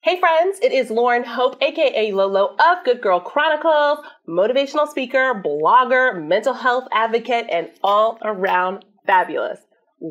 Hey friends, it is Lauren Hope, aka Lolo of Good Girl Chronicles, motivational speaker, blogger, mental health advocate, and all around fabulous.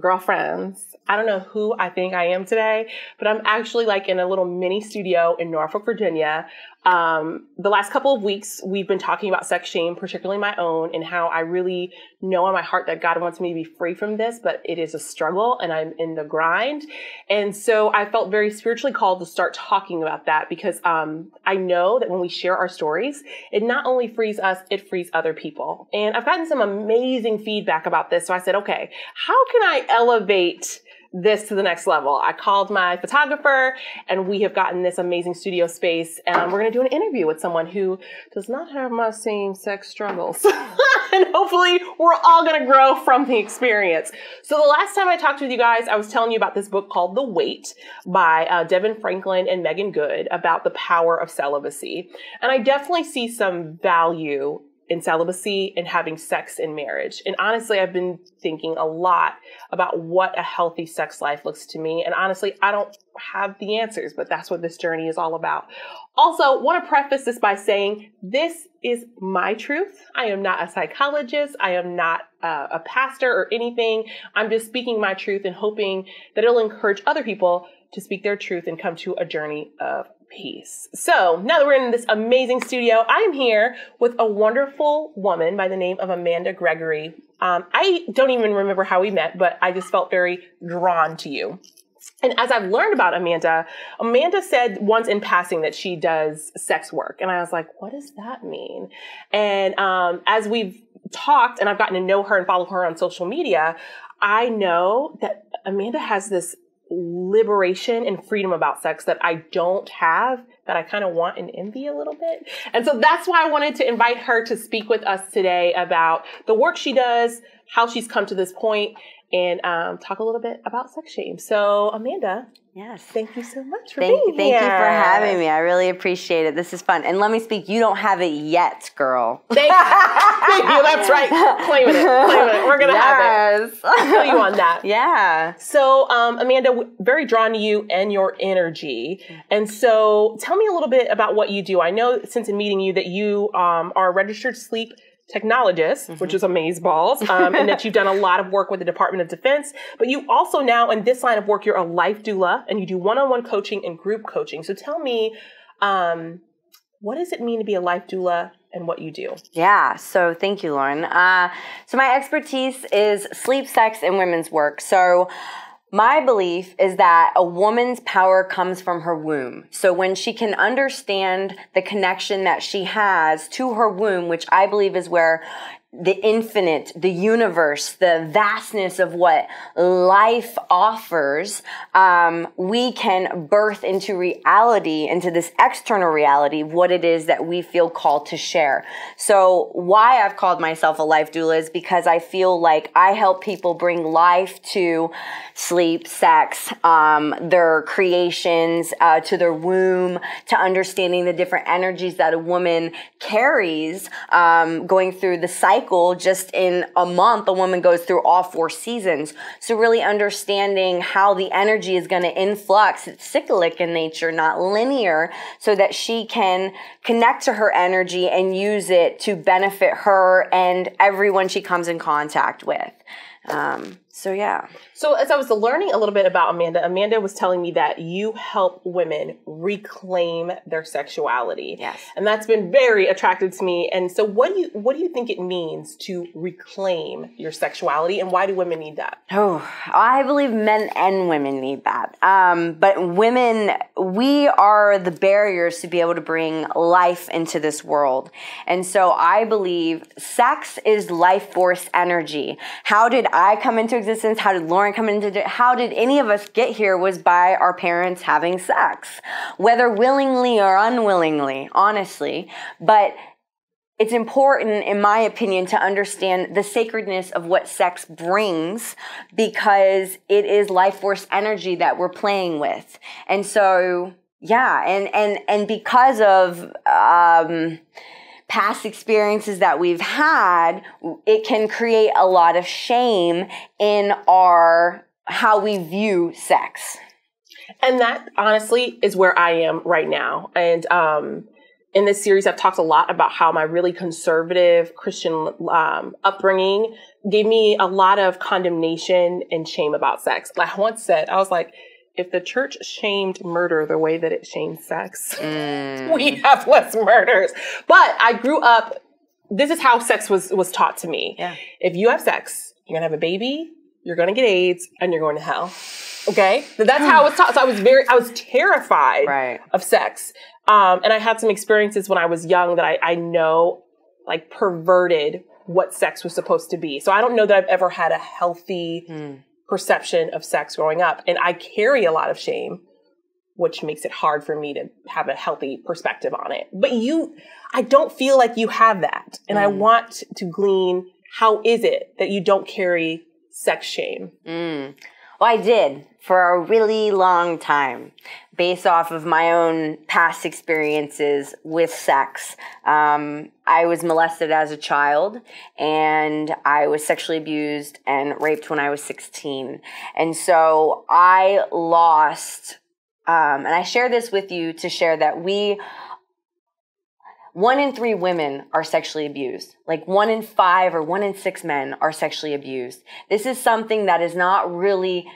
Girlfriends, I don't know who I think I am today, but I'm actually like in a little mini studio in Norfolk, Virginia. The last couple of weeks, we've been talking about sex shame, particularly my own, and how I really know in my heart that God wants me to be free from this, but it is a struggle and I'm in the grind. And so I felt very spiritually called to start talking about that because I know that when we share our stories, it not only frees us, it frees other people. And I've gotten some amazing feedback about this. So I said, okay, how can I elevate this to the next level? I called my photographer and we have gotten this amazing studio space and we're going to do an interview with someone who does not have my same sex struggles. And hopefully we're all going to grow from the experience. So the last time I talked with you guys, I was telling you about this book called The Weight by Devin Franklin and Megan Good about the power of celibacy. And I definitely see some value in celibacy and having sex in marriage. And honestly, I've been thinking a lot about what a healthy sex life looks to me. And honestly, I don't have the answers, but that's what this journey is all about. Also, want to preface this by saying this is my truth. I am not a psychologist. I am not a pastor or anything. I'm just speaking my truth and hoping that it'll encourage other people to speak their truth and come to a journey of peace. So now that we're in this amazing studio, I am here with a wonderful woman by the name of Amanda Gregory. I don't even remember how we met, but I just felt very drawn to you. And as I've learned about Amanda said once in passing that she does sex work. And I was like, what does that mean? And as we've talked and I've gotten to know her and follow her on social media, I know that Amanda has this liberation and freedom about sex that I don't have, that I kind of want and envy a little bit. And so that's why I wanted to invite her to speak with us today about the work she does, how she's come to this point, and talk a little bit about sex shame. So Amanda, yes, thank you so much for being here. Thank you for having me. I really appreciate it. This is fun. And let me speak, you don't have it yet, girl. Thank you. That's right. Claiming it. We're going to have it. I feel you on that. Yeah. So, Amanda, very drawn to you and your energy. And so tell me a little bit about what you do. I know since meeting you that you are a registered sleep technologist, which is amazeballs, and that you've done a lot of work with the Department of Defense, but you also now in this line of work, you're a life doula and you do one-on-one coaching and group coaching. So tell me, what does it mean to be a life doula and what you do? Yeah, so thank you, Lauren. So my expertise is sleep, sex, and women's work. So my belief is that a woman's power comes from her womb. So when she can understand the connection that she has to her womb, which I believe is where the infinite, the universe, the vastness of what life offers, we can birth into reality, into this external reality, what it is that we feel called to share. So why I've called myself a life doula is because I feel like I help people bring life to sleep, sex, their creations, to their womb, to understanding the different energies that a woman carries, going through the cycle. Just in a month, a woman goes through all 4 seasons. So really understanding how the energy is going to influx. It's cyclic in nature, not linear, so that she can connect to her energy and use it to benefit her and everyone she comes in contact with. So yeah. So as I was learning a little bit about Amanda was telling me that you help women reclaim their sexuality. Yes. And that's been very attractive to me. And so what do you think it means to reclaim your sexuality and why do women need that? Oh, I believe men and women need that. But women, we are the barriers to be able to bring life into this world. And so I believe sex is life force energy. How did I come into existence? How did Lauren come into it? How did any of us get here was by our parents having sex, whether willingly or unwillingly, honestly. But it's important, in my opinion, to understand the sacredness of what sex brings because it is life force energy that we're playing with. And so, yeah, and because of past experiences that we've had, it can create a lot of shame in how we view sex. And that honestly is where I am right now. And in this series, I've talked a lot about how my really conservative Christian upbringing gave me a lot of condemnation and shame about sex. Like I once said, I was like, if the church shamed murder the way that it shamed sex, we have less murders. But I grew up, this is how sex was taught to me. Yeah. If you have sex, you're going to have a baby, you're going to get AIDS, and you're going to hell. Okay? That's how it was taught. So I was terrified of sex. And I had some experiences when I was young that I know like perverted what sex was supposed to be. So I don't know that I've ever had a healthy perception of sex growing up. And I carry a lot of shame, which makes it hard for me to have a healthy perspective on it. But I don't feel like you have that. And I want to glean, how is it that you don't carry sex shame? Well, I did for a really long time, based off of my own past experiences with sex. I was molested as a child, and I was sexually abused and raped when I was 16. And so I lost, and I share this with you to share that 1 in 3 women are sexually abused. Like 1 in 5 or 1 in 6 men are sexually abused. This is something that is not really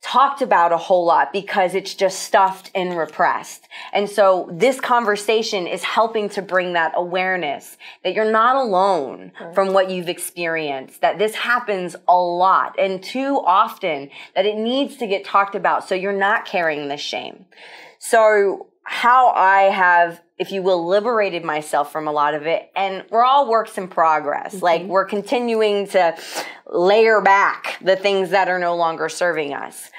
talked about a whole lot because it's just stuffed and repressed. And so this conversation is helping to bring that awareness that you're not alone from what you've experienced, that this happens a lot and too often, that it needs to get talked about so you're not carrying the shame. So how I have, if you will, liberated myself from a lot of it. And we're all works in progress. Like we're continuing to layer back the things that are no longer serving us,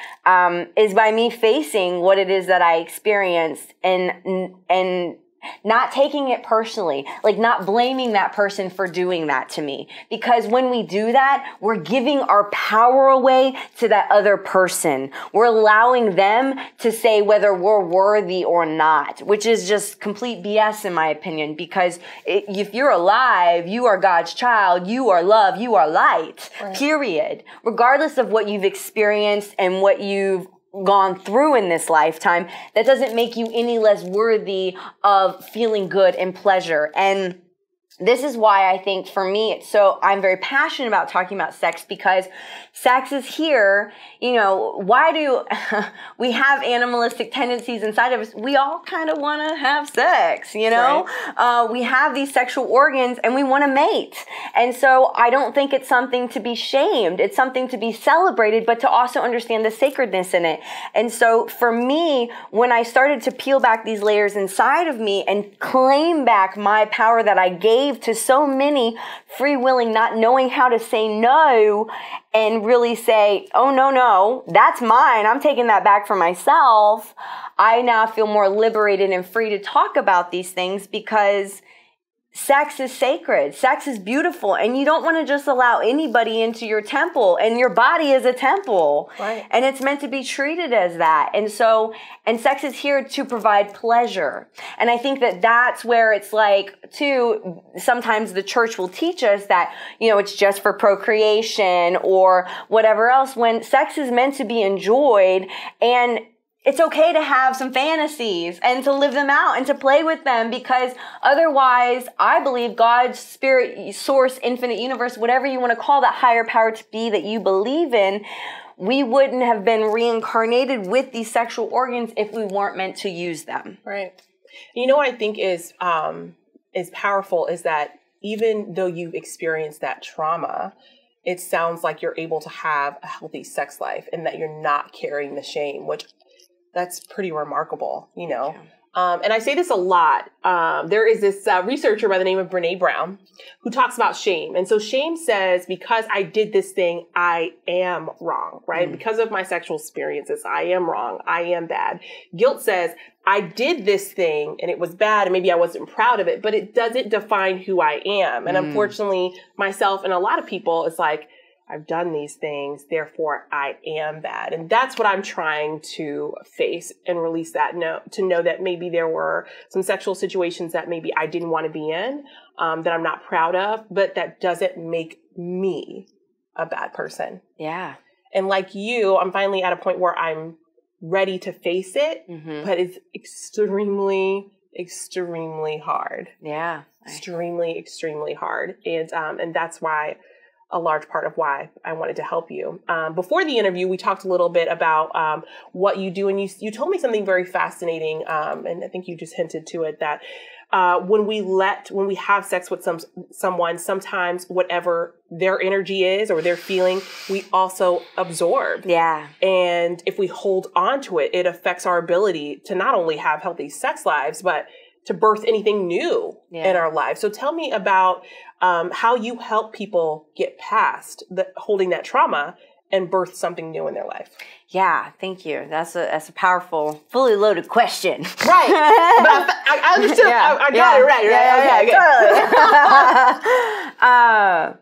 is by me facing what it is that I experienced and not taking it personally, like not blaming that person for doing that to me. Because when we do that, we're giving our power away to that other person. We're allowing them to say whether we're worthy or not, which is just complete BS in my opinion. Because if you're alive, you are God's child, you are love, you are light, period. Regardless of what you've experienced and what you've gone through in this lifetime, that doesn't make you any less worthy of feeling good and pleasure. And this is why I think for me, I'm very passionate about talking about sex, because sex is here. You know, why do we have animalistic tendencies inside of us? We all kind of want to have sex, you know? We have these sexual organs and we want to mate. And so I don't think it's something to be shamed. It's something to be celebrated, but to also understand the sacredness in it. And so for me, when I started to peel back these layers inside of me and claim back my power that I gave to so many, free willing, not knowing how to say no, and really say, oh, no, that's mine. I'm taking that back for myself. I now feel more liberated and free to talk about these things, because sex is sacred. Sex is beautiful. And you don't want to just allow anybody into your temple. And your body is a temple. Right. And it's meant to be treated as that. And sex is here to provide pleasure. And I think that that's where it's like, too, sometimes the church will teach us that, you know, it's just for procreation or whatever else, when sex is meant to be enjoyed. And it's okay to have some fantasies and to live them out and to play with them, because otherwise, I believe God's spirit, source, infinite universe, whatever you want to call that higher power to be that you believe in, we wouldn't have been reincarnated with these sexual organs if we weren't meant to use them. Right. You know what I think is powerful is that even though you've experienced that trauma, it sounds like you're able to have a healthy sex life and that you're not carrying the shame, which that's pretty remarkable, you know. And I say this a lot. There is this researcher by the name of Brene Brown who talks about shame. And so shame says, because I did this thing, I am wrong, right? Because of my sexual experiences, I am wrong. I am bad. Guilt says, I did this thing and it was bad and maybe I wasn't proud of it, but it doesn't define who I am. And unfortunately, myself and a lot of people, it's like, I've done these things, therefore I am bad. And that's what I'm trying to face and release that note, to know that maybe there were some sexual situations that maybe I didn't want to be in, that I'm not proud of, but that doesn't make me a bad person. Yeah. And like you, I'm finally at a point where I'm ready to face it, but it's extremely hard. Yeah. Extremely hard. And that's why a large part of why I wanted to help you. Before the interview, we talked a little bit about what you do, and you told me something very fascinating, and I think you just hinted to it, that when we have sex with someone, sometimes whatever their energy is or their feeling, we also absorb. Yeah. And if we hold on to it, it affects our ability to not only have healthy sex lives, but to birth anything new in our lives. So tell me about how you help people get past holding that trauma and birth something new in their life. Yeah, thank you. That's a powerful, fully loaded question. Right. But I understood. I got it right. Okay.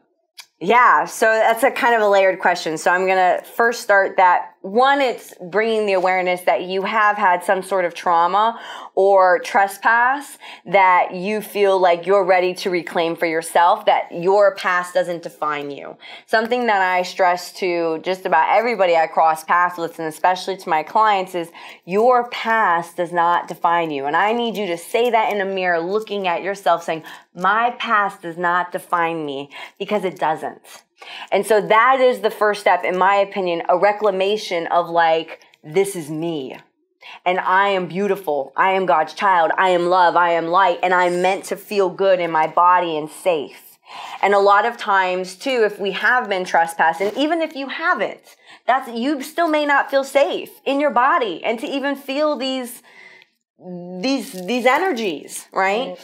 Yeah, so that's a kind of a layered question. So I'm going to first start that. One, it's bringing the awareness that you have had some sort of trauma or trespass that you feel like you're ready to reclaim for yourself, that your past doesn't define you. Something that I stress to just about everybody I cross paths with, and especially to my clients, is your past does not define you. And I need you to say that in a mirror, looking at yourself, saying, my past does not define me, because it doesn't. And so that is the first step, in my opinion, a reclamation of like, this is me. And I am beautiful. I am God's child. I am love. I am light. And I'm meant to feel good in my body and safe. And a lot of times too, if we have been trespassed, and even if you haven't, you still may not feel safe in your body, and to even feel these energies, right?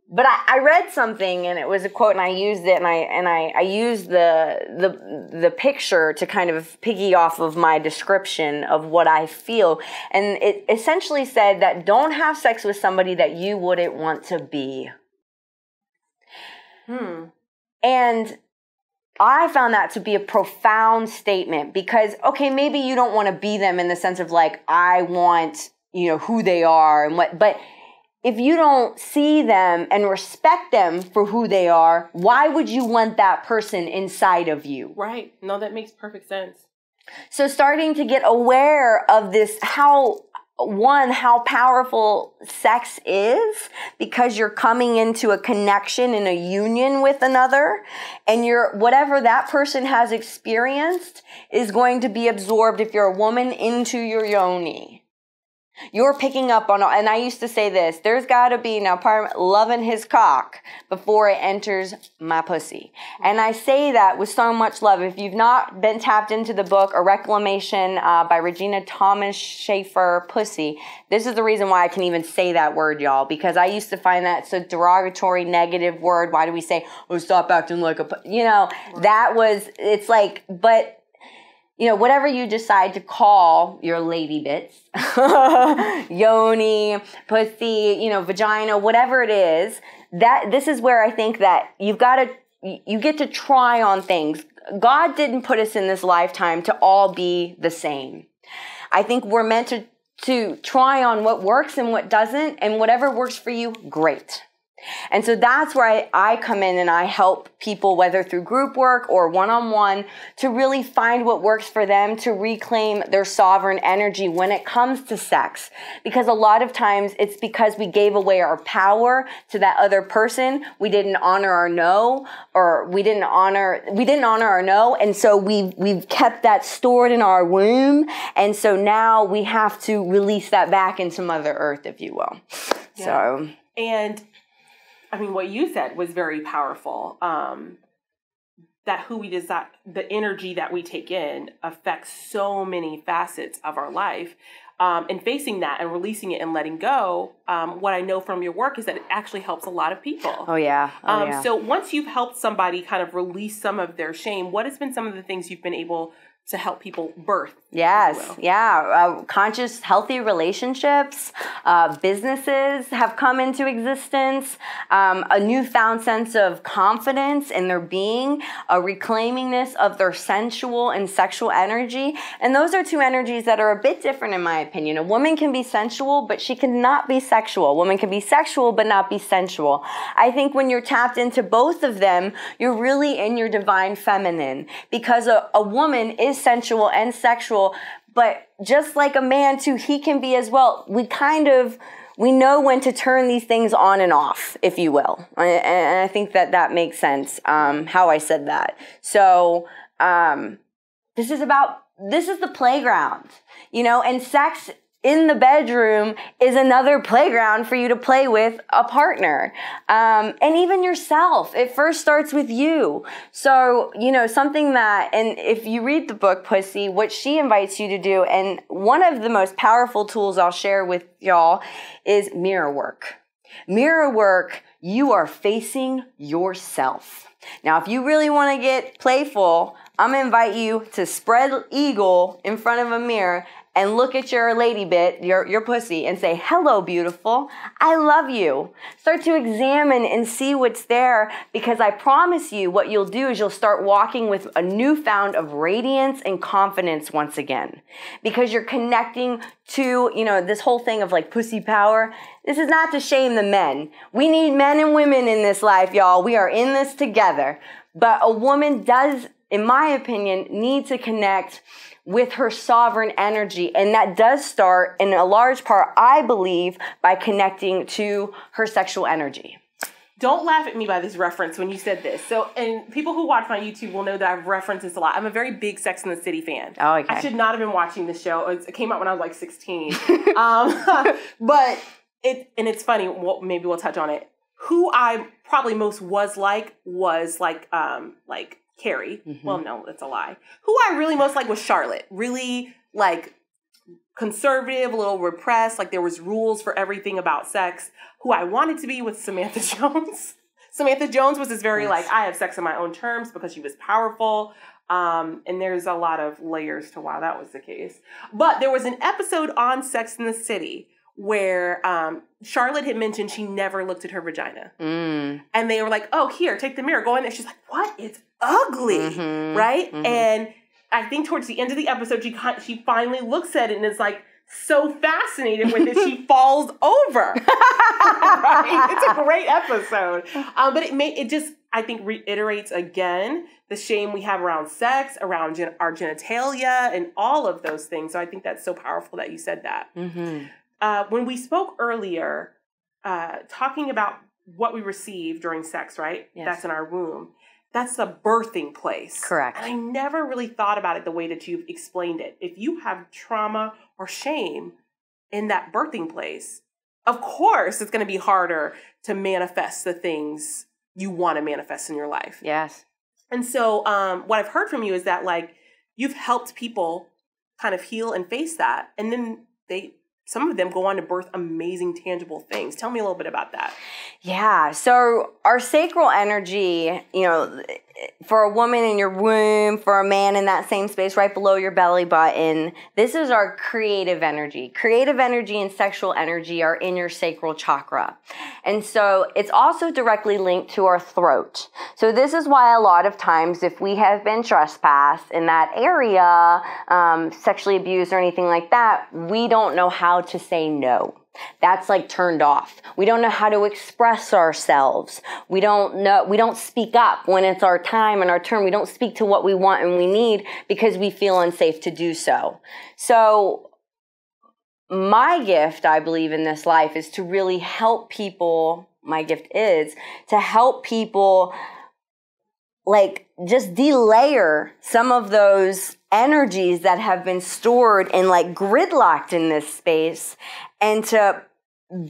But I read something, and it was a quote, and I used it, and I used the picture to kind of piggy off of my description of what I feel. And it essentially said that don't have sex with somebody that you wouldn't want to be. And I found that to be a profound statement, because, okay, maybe you don't want to be them in the sense of like, I want, who they are and what, but if you don't see them and respect them for who they are, why would you want that person inside of you? Right. No, that makes perfect sense. So starting to get aware of this, how powerful sex is, because you're coming into a connection and a union with another, and whatever that person has experienced is going to be absorbed, if you're a woman, into your yoni. You're picking up on, and I used to say this, there's got to be now part of loving his cock before it enters my pussy. And I say that with so much love. If you've not been tapped into the book, A Reclamation by Regina Thomas Schaefer, Pussy, this is the reason why I can even say that word, y'all, because I used to find that so derogatory, negative word. Why do we say, oh, stop acting like a, it's like, but whatever you decide to call your lady bits, yoni, pussy, vagina, whatever it is, this is where I think that you get to try on things. God didn't put us in this lifetime to all be the same. I think we're meant to try on what works and what doesn't, and whatever works for you, great. And so that's where I come in, and I help people, whether through group work or one-on-one, to really find what works for them, to reclaim their sovereign energy when it comes to sex. Because a lot of times it's because we gave away our power to that other person. We didn't honor our no, or we didn't honor our no. And so we've kept that stored in our womb. And so now we have to release that back into Mother Earth, if you will. Yeah. So. And I mean, what you said was very powerful, that who we decide, the energy that we take in affects so many facets of our life. And facing that and releasing it and letting go, what I know from your work is that it actually helps a lot of people. Oh, yeah. So once you've helped somebody kind of release some of their shame, what has been some of the things you've been able to help people birth? Yes, conscious, healthy relationships, businesses have come into existence, a newfound sense of confidence in their being, a reclaimingness of their sensual and sexual energy. And those are two energies that are a bit different, in my opinion. A woman can be sensual, but she cannot be sexual. A woman can be sexual, but not be sensual. I think when you're tapped into both of them, you're really in your divine feminine, because a woman is sensual and sexual, But just like a man too, he can be as well. We know when to turn these things on and off, if you will. And I think that makes sense, how I said that. So, this is the playground, and sex in the bedroom is another playground for you to play with a partner. And even yourself. It first starts with you. So, something that, and if you read the book, Pussy, what she invites you to do, and one of the most powerful tools I'll share with y'all is mirror work. Mirror work, you are facing yourself. Now, if you really want to get playful, I'm going to invite you to spread eagle in front of a mirror and look at your lady bit, your pussy, and say, hello, beautiful. I love you. Start to examine and see what's there, because I promise you what you'll do is you'll start walking with a newfound of radiance and confidence once again, because you're connecting to, this whole thing of like pussy power. This is not to shame the men. We need men and women in this life, y'all. We are in this together. But a woman does, in my opinion, need to connect with her sovereign energy. And that does start, in a large part, I believe, by connecting to her sexual energy. Don't laugh at me by this reference when you said this. So, and people who watch my YouTube will know that I've referenced this a lot. I'm a very big Sex and the City fan. Oh, okay. I should not have been watching the show. It came out when I was like 16. But it's funny. Well, maybe we'll touch on it. Who I probably most was like Carrie. Mm-hmm. Well, no, that's a lie. Who I really most liked was Charlotte. Really, conservative, a little repressed. There was rules for everything about sex. Who I wanted to be was Samantha Jones. Samantha Jones was this very, I have sex on my own terms, because she was powerful. And there's a lot of layers to why that was the case. But there was an episode on Sex and the City where Charlotte had mentioned she never looked at her vagina. Mm. And they were like, oh, here, take the mirror, go in there. She's like, what? It's ugly, right? Mm-hmm. And I think towards the end of the episode, she finally looks at it and is so fascinated with it, she falls over. Right? It's a great episode. But it just, I think, reiterates again the shame we have around sex, around our genitalia, and all of those things. So I think that's so powerful that you said that. Mm-hmm. When we spoke earlier, talking about what we receive during sex, right? Yes. That's in our womb. That's the birthing place. Correct. And I never really thought about it the way that you've explained it. If you have trauma or shame in that birthing place, of course it's going to be harder to manifest the things you want to manifest in your life. Yes. And so what I've heard from you is that you've helped people kind of heal and face that. And then some of them go on to birth amazing, tangible things. Tell me a little bit about that. Yeah. So our sacral energy, for a woman in your womb, for a man in that same space right below your belly button, this is our creative energy. Creative energy and sexual energy are in your sacral chakra. And so it's also directly linked to our throat. So this is why a lot of times if we have been trespassed in that area, sexually abused or anything like that, we don't know how to say no. That's turned off. We don't know how to express ourselves. We don't speak up when it's our time and our turn. We don't speak to what we want and we need because we feel unsafe to do so. So my gift, I believe, in this life is to really help people. My gift is to help people just delayer some of those energies that have been stored and gridlocked in this space, and to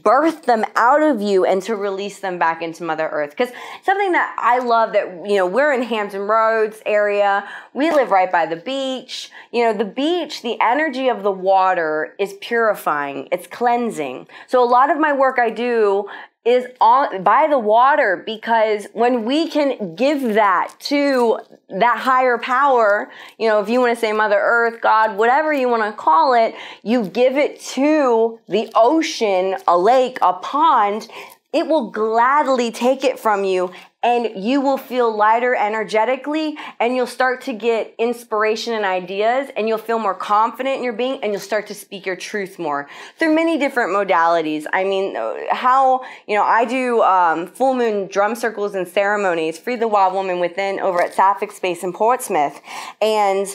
birth them out of you and to release them back into Mother Earth. Because something that I love that, we're in Hampton Roads area. We live right by the beach. The beach, the energy of the water is purifying. It's cleansing. So a lot of my work I do is by the water, because when we can give that to that higher power, if you want to say Mother Earth, God, whatever you want to call it, you give it to the ocean, a lake, a pond, it will gladly take it from you, and you will feel lighter energetically, and you'll start to get inspiration and ideas, and you'll feel more confident in your being, and you'll start to speak your truth more through many different modalities. I mean, I do full moon drum circles and ceremonies, Free the Wild Woman Within, over at Sapphic Space in Portsmouth. And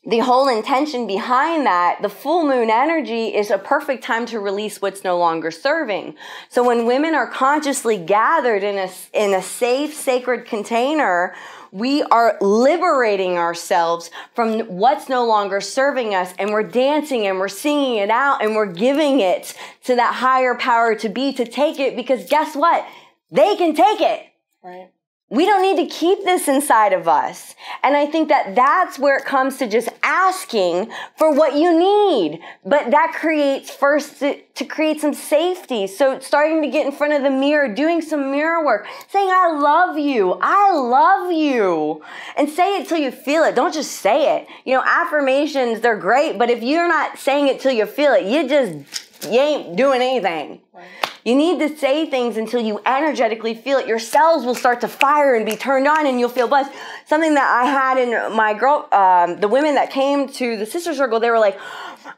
the whole intention behind that, the full moon energy is a perfect time to release what's no longer serving. So when women are consciously gathered in a safe, sacred container, we are liberating ourselves from what's no longer serving us, and we're dancing and we're singing it out and we're giving it to that higher power to be, to take it, because guess what? They can take it. Right. We don't need to keep this inside of us. And I think that that's where it comes to just asking for what you need. But that creates first to create some safety. So starting to get in front of the mirror, doing some mirror work, saying, I love you. I love you. And say it till you feel it. Don't just say it. You know, affirmations, they're great. But if you're not saying it till you feel it, you ain't doing anything. Right. You need to say things until you energetically feel it. Your cells will start to fire and be turned on, and you'll feel buzzed. Something that I had in my the women that came to the sister circle, they were like,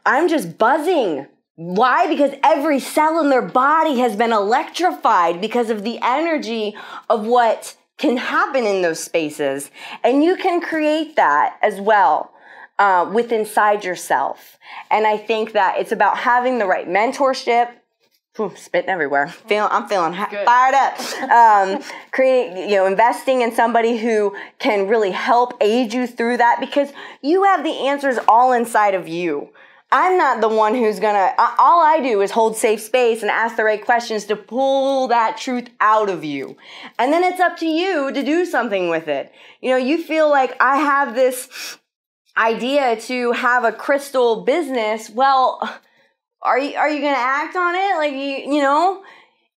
I'm just buzzing. Why? Because every cell in their body has been electrified because of the energy of what can happen in those spaces. And you can create that as well with inside yourself. And I think that it's about having the right mentorship. Spitting everywhere. I'm feeling fired up. Investing in somebody who can really help aid you through that, because you have the answers all inside of you. I'm not the one who's all I do is hold safe space and ask the right questions to pull that truth out of you. And then it's up to you to do something with it. You know, you feel like I have this idea to have a crystal business. Well, are you going to act on it? Like, you know,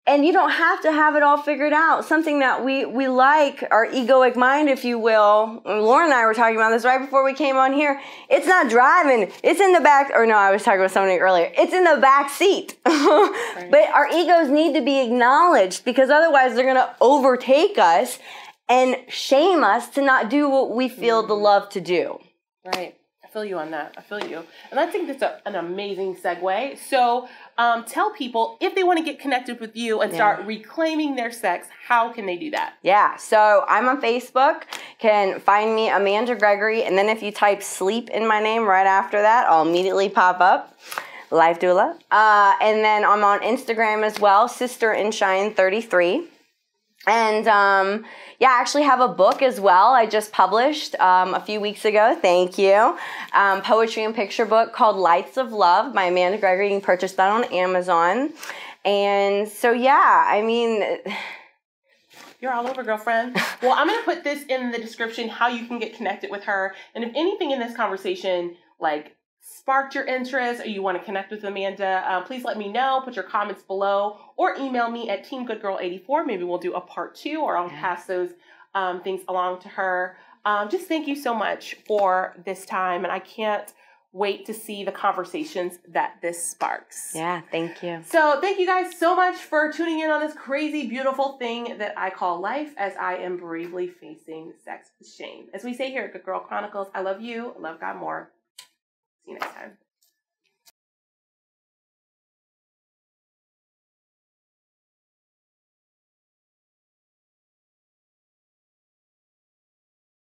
and you don't have to have it all figured out. Something that we like, our egoic mind, if you will. Lauren and I were talking about this right before we came on here. It's not driving. It's in the back. Or no, I was talking with somebody earlier. It's in the back seat. Right. But our egos need to be acknowledged, because otherwise they're going to overtake us and shame us to not do what we feel the love to do. Right. I feel you on that. I feel you. And I think that's an amazing segue. So tell people, if they want to get connected with you and start reclaiming their sex, how can they do that? Yeah. So I'm on Facebook. Can find me, Amanda Gregory. And then if you type sleep in my name right after that, I'll immediately pop up. Life Doula. And then I'm on Instagram as well, Sister in Shine 33. And I actually have a book as well. I just published a few weeks ago. Thank you. Poetry and picture book called Lights of Love by Amanda Gregory. You can purchase that on Amazon. And so, I mean, you're all over, girlfriend. Well, I'm going to put this in the description, how you can get connected with her. And if anything in this conversation, sparked your interest or you want to connect with Amanda, please let me know. Put your comments below or email me at teamgoodgirl84. Maybe we'll do a part 2, or I'll pass those things along to her. Just thank you so much for this time. And I can't wait to see the conversations that this sparks. Yeah, thank you. So thank you guys so much for tuning in on this crazy, beautiful thing that I call life, as I am bravely facing sex with shame. As we say here at Good Girl Chronicles, I love you. I love God more. See you next time.